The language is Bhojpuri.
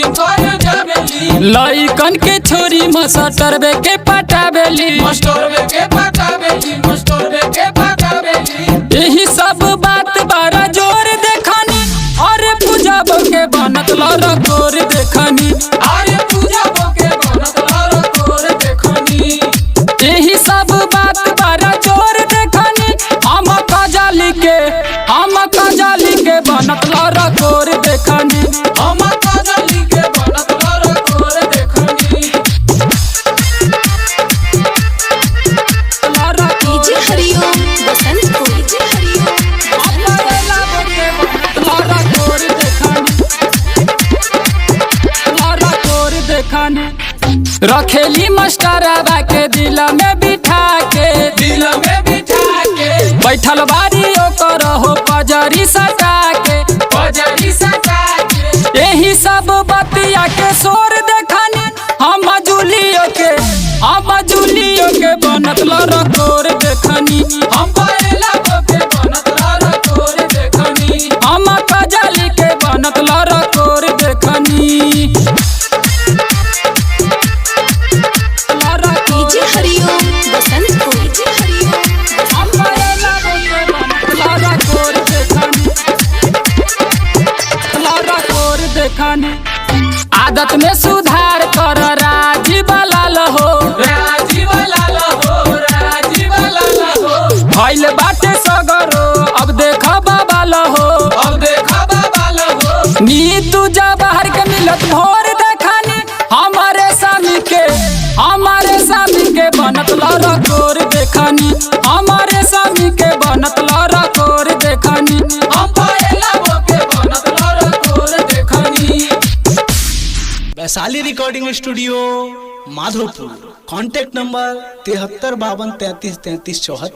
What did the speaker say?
कोचिंग करे जाबेली। लइकन के छोरी मास्टरवे के पटावेली। मास्टरवे के पटावेली, मास्टरवे के पटावेली। यही सब बात बारा जोर देखनी और पूजाबो के बनत लरकोर देखनी। अरे पूजाबो के बनत लरकोर देखनी। यही सब बात बारा जोर देखनी। हम कजाली के बनत लरकोर देखनी। हम कजाली के बनत लरकोर देखनी। डीजे हरिओम बसंतपुर, डीजे हरिओम रखेली मास्टरवा के दिल में बिठा के। दिल में बिठा के बैठल बारी ओकर हो पजरी सटा के। पजरी सटा के। यही सब बतिया के शोर देखनी। हम जूलियो के बनत लरकोर देखनी। हम परेला के बनत लरकोर देखनी। हम कजाली के बनत लरकोर देखनी। डीजे हरिओम बसंतपुर, डीजे हरिओम आदत में सुधार कर राजीव लाल हो। राजीव लाल हो, राजीव लाल हो। भइल बाटे सगरो अब देख बाबा हो। अब देखा बाबा हो। नीतू जवाहर के मिलत भोर देखनी। हमारे सामी के बनत लरकोर देखनी। हमारे सामी के बनत लरकोर देखनी। हम परेला के बनत लरकोर देखनी। Vaishali recording studio Madhopur. Contact number 7352333374।